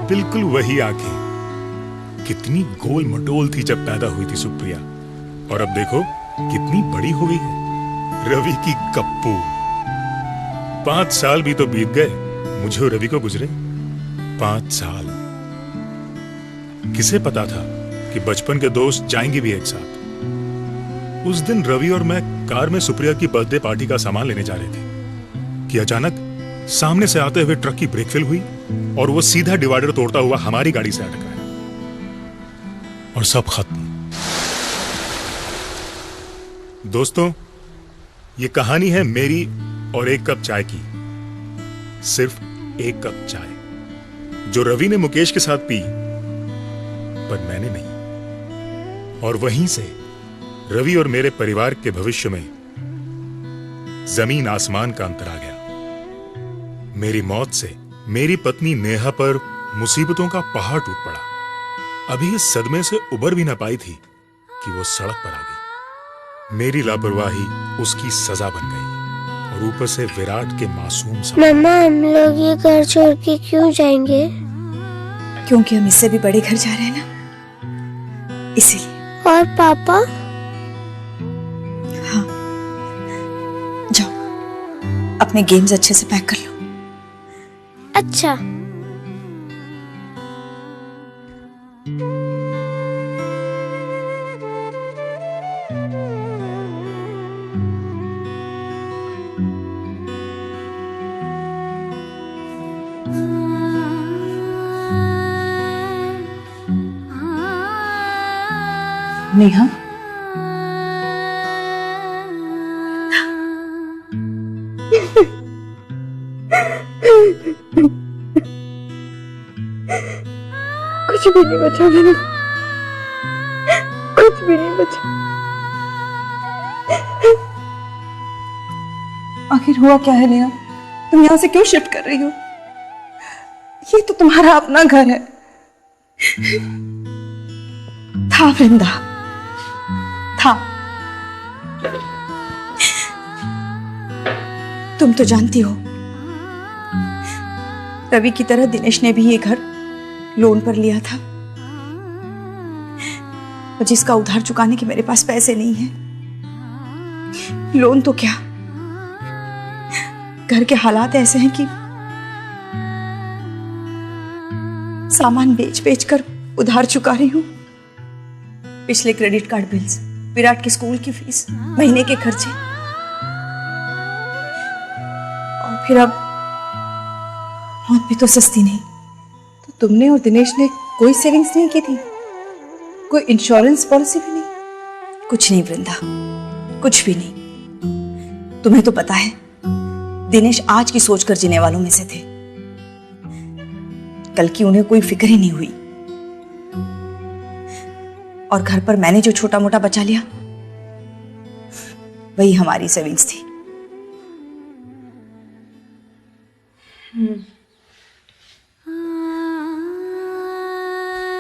बिल्कुल वही आंखें, कितनी गोल मटोल थी जब पैदा हुई थी सुप्रिया, और अब देखो कितनी बड़ी हो गई है। रवि की गप्पू। 5 साल भी तो बीत गए मुझे और रवि को गुजरे। 5 साल। किसे पता था कि बचपन के दोस्त जाएंगे भी एक साथ। उस दिन रवि और मैं कार में सुप्रिया की बर्थडे पार्टी का सामान लेने जा रहे थे कि अचानक सामने से आते हुए ट्रक की ब्रेक फेल हुई और वो सीधा डिवाइडर तोड़ता हुआ हमारी गाड़ी से अटका और सब खत्म। दोस्तों, ये कहानी है मेरी और एक कप चाय की। सिर्फ एक कप चाय जो रवि ने मुकेश के साथ पी, पर मैंने नहीं। और वहीं से रवि और मेरे परिवार के भविष्य में जमीन आसमान का अंतर आ गया। मेरी मौत से मेरी पत्नी नेहा पर मुसीबतों का पहाड़ टूट पड़ा। अभी इस सदमे से उबर भी ना पाई थी कि वो सड़क पर आ गई। मेरी लापरवाही उसकी सजा बन गई और ऊपर से विराट के मासूम सा। मम्मा, हम लोग ये घर छोड़ के क्यों जाएंगे? क्योंकि हम इससे भी बड़े घर जा रहे हैं ना, इसीलिए। और पापा? हाँ, जाओ अपने गेम्स अच्छे से पैक कर लो। अच्छा। नेहा, कुछ भी नहीं बचा मेरे, कुछ भी नहीं बचा। आखिर हुआ क्या है नेहा? तुम यहाँ से क्यों शिफ्ट कर रही हो? ये तो तुम्हारा अपना घर है। था वृंदा, था। तुम तो जानती हो, रवि की तरह दिनेश ने भी ये घर लोन पर लिया था, और जिसका उधार चुकाने के मेरे पास पैसे नहीं है। लोन तो क्या, घर के हालात ऐसे हैं कि सामान बेच बेच कर उधार चुका रही हूं। पिछले क्रेडिट कार्ड बिल्स, विराट के स्कूल की फीस, महीने के खर्चे, और फिर अब मौत भी तो सस्ती नहीं। तो तुमने और दिनेश ने कोई सेविंग्स नहीं की थी? कोई इंश्योरेंस पॉलिसी भी नहीं? कुछ नहीं वृंदा, कुछ भी नहीं। तुम्हें तो पता है दिनेश आज की सोच कर जीने वालों में से थे। कल की उन्हें कोई फिक्र ही नहीं हुई। और घर पर मैंने जो छोटा मोटा बचा लिया, वही हमारी सेविंग्स थी।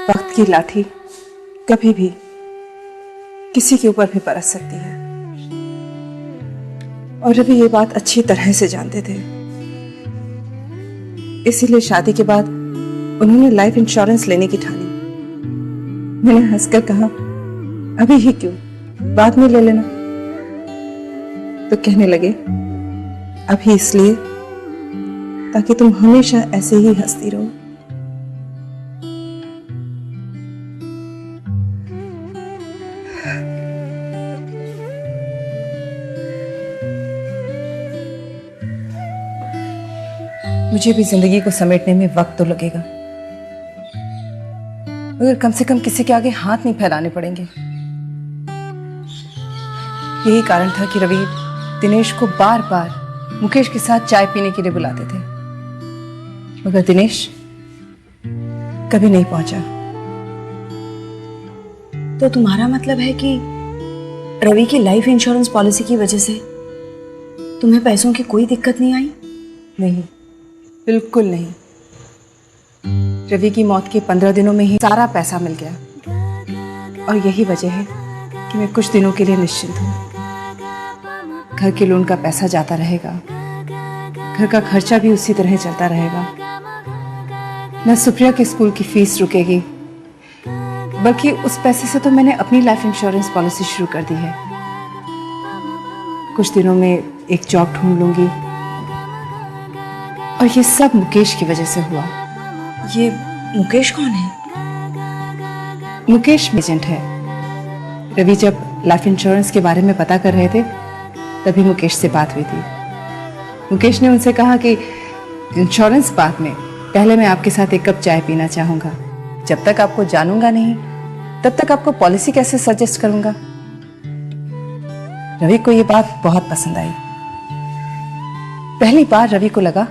वक्त की लाठी कभी भी किसी के ऊपर भी बरस सकती है, और रवि ये बात अच्छी तरह से जानते थे। इसीलिए शादी के बाद उन्होंने लाइफ इंश्योरेंस लेने की ठानी। मैंने हंसकर कहा, अभी ही क्यों, बाद में ले लेना। तो कहने लगे, अभी इसलिए ताकि तुम हमेशा ऐसे ही हंसती रहो। मुझे भी जिंदगी को समेटने में वक्त तो लगेगा, मगर कम से कम किसी के आगे हाथ नहीं फैलाने पड़ेंगे। यही कारण था कि रवि दिनेश को बार बार मुकेश के साथ चाय पीने के लिए बुलाते थे, मगर दिनेश कभी नहीं पहुंचा। तो तुम्हारा मतलब है कि रवि की लाइफ इंश्योरेंस पॉलिसी की वजह से तुम्हें पैसों की कोई दिक्कत नहीं आई? नहीं, बिल्कुल नहीं। रवि की मौत के 15 दिनों में ही सारा पैसा मिल गया और यही वजह है कि मैं कुछ दिनों के लिए निश्चिंत हूँ। घर के लोन का पैसा जाता रहेगा, घर का खर्चा भी उसी तरह चलता रहेगा, न सुप्रिया के स्कूल की फीस रुकेगी, बल्कि उस पैसे से तो मैंने अपनी लाइफ इंश्योरेंस पॉलिसी शुरू कर दी है। कुछ दिनों में एक जॉब ढूंढ लूंगी और ये सब मुकेश की वजह से हुआ। ये मुकेश कौन है? मुकेश एजेंट है। रवि जब लाइफ इंश्योरेंस के बारे में पता कर रहे थे तभी मुकेश से बात हुई थी। मुकेश ने उनसे कहा कि इंश्योरेंस बाद में, पहले मैं आपके साथ एक कप चाय पीना चाहूंगा। जब तक आपको जानूंगा नहीं तब तक आपको पॉलिसी कैसे सजेस्ट करूंगा। रवि को ये बात बहुत पसंद आई। पहली बार रवि को लगा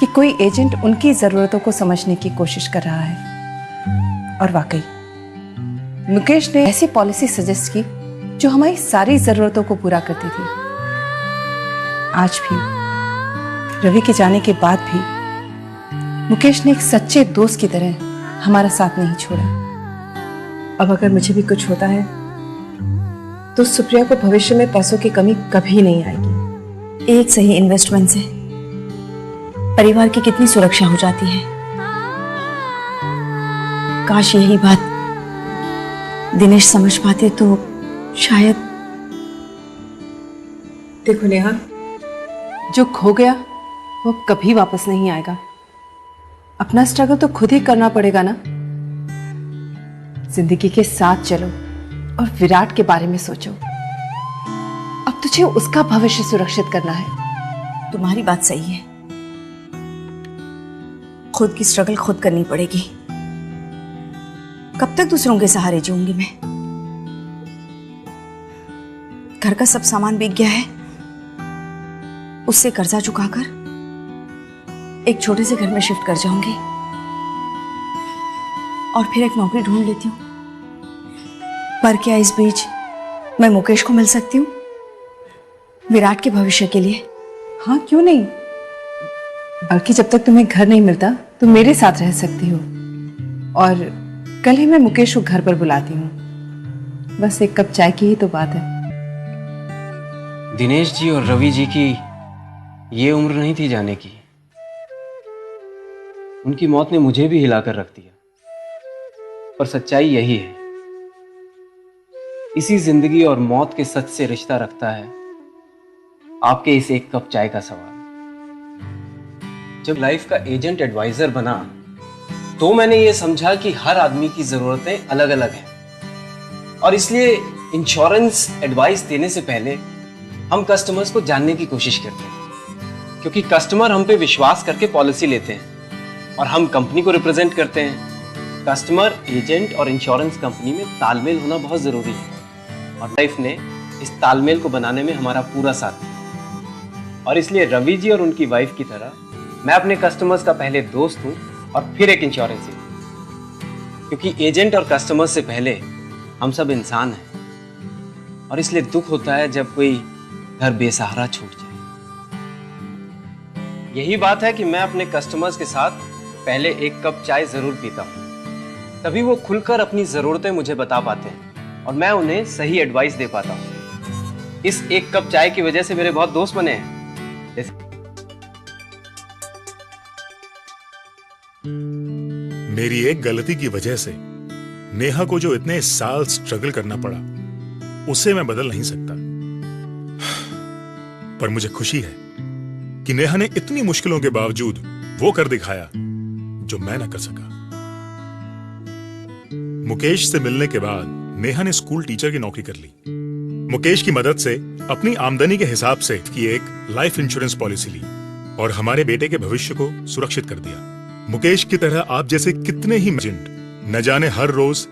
कि कोई एजेंट उनकी जरूरतों को समझने की कोशिश कर रहा है। और वाकई मुकेश ने ऐसी पॉलिसी सजेस्ट की जो हमारी सारी जरूरतों को पूरा करती थी। आज भी, रवि के जाने के बाद भी, मुकेश ने एक सच्चे दोस्त की तरह हमारा साथ नहीं छोड़ा। अब अगर मुझे भी कुछ होता है तो सुप्रिया को भविष्य में पैसों की कमी कभी नहीं आएगी। एक सही इन्वेस्टमेंट से परिवार की कितनी सुरक्षा हो जाती है। काश यही बात दिनेश समझ पाते तो शायद। देखो नेहा, जो खो गया वो कभी वापस नहीं आएगा। अपना स्ट्रगल तो खुद ही करना पड़ेगा ना। जिंदगी के साथ चलो और विराट के बारे में सोचो। अब तुझे उसका भविष्य सुरक्षित करना है। तुम्हारी बात सही है, खुद की स्ट्रगल खुद करनी पड़ेगी। कब तक दूसरों के सहारे जीऊंगी मैं? घर का सब सामान बिक गया है, उससे कर्जा चुकाकर एक छोटे से घर में शिफ्ट कर जाऊंगी और फिर एक नौकरी ढूंढ लेती हूँ। पर क्या इस बीच मैं मुकेश को मिल सकती हूँ विराट के भविष्य के लिए? हाँ, क्यों नहीं। बल्कि जब तक तुम्हें घर नहीं मिलता तो मेरे साथ रह सकती हो। और कल ही मैं मुकेश को घर पर बुलाती हूँ। बस एक कप चाय की ही तो बात है। दिनेश जी और रवि जी की ये उम्र नहीं थी जाने की। उनकी मौत ने मुझे भी हिलाकर रख दिया। पर सच्चाई यही है, इसी जिंदगी और मौत के सच से रिश्ता रखता है आपके इस एक कप चाय का सवाल। जब लाइफ का एजेंट एडवाइजर बना तो मैंने ये समझा कि हर आदमी की जरूरतें अलग अलग हैं और इसलिए इंश्योरेंस एडवाइस देने से पहले हम कस्टमर्स को जानने की कोशिश करते हैं, क्योंकि कस्टमर हम पे विश्वास करके पॉलिसी लेते हैं और हम कंपनी को रिप्रेजेंट करते हैं। कस्टमर, एजेंट और इंश्योरेंस कंपनी में तालमेल होना बहुत जरूरी है और लाइफ ने इस तालमेल को बनाने में हमारा पूरा साथ दिया। और इसलिए रवि जी और उनकी वाइफ की तरह मैं अपने कस्टमर्स का पहले दोस्त हूं और फिर एक इंश्योरेंस एजेंट, क्योंकि एजेंट और कस्टमर से पहले हम सब इंसान हैं और इसलिए दुख होता है जब कोई घर बेसहारा छूट जाए। यही बात है कि मैं अपने कस्टमर्स के साथ पहले एक कप चाय जरूर पीता हूं, तभी वो खुलकर अपनी जरूरतें मुझे बता पाते हैं और मैं उन्हें सही एडवाइस दे पाता हूं। इस एक कप चाय की वजह से मेरे बहुत दोस्त बने हैं। मेरी एक गलती की वजह से नेहा को जो इतने साल स्ट्रगल करना पड़ा उसे मैं बदल नहीं सकता, पर मुझे खुशी है कि नेहा ने इतनी मुश्किलों के बावजूद वो कर दिखाया जो मैं ना कर सका। मुकेश से मिलने के बाद नेहा ने स्कूल टीचर की नौकरी कर ली। मुकेश की मदद से अपनी आमदनी के हिसाब से की एक लाइफ इंश्योरेंस पॉलिसी ली और हमारे बेटे के भविष्य को सुरक्षित कर दिया। मुकेश की तरह आप जैसे कितने ही एजेंट न जाने हर रोज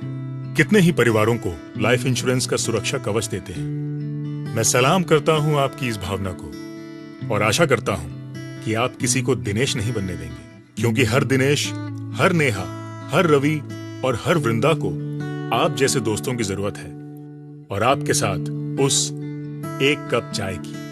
कितने ही परिवारों को लाइफ इंश्योरेंस का सुरक्षा कवच देते हैं। मैं सलाम करता हूं आपकी इस भावना को और आशा करता हूं कि आप किसी को दिनेश नहीं बनने देंगे, क्योंकि हर दिनेश, हर नेहा, हर रवि और हर वृंदा को आप जैसे दोस्तों की जरूरत है और आपके साथ उस एक कप चाय की।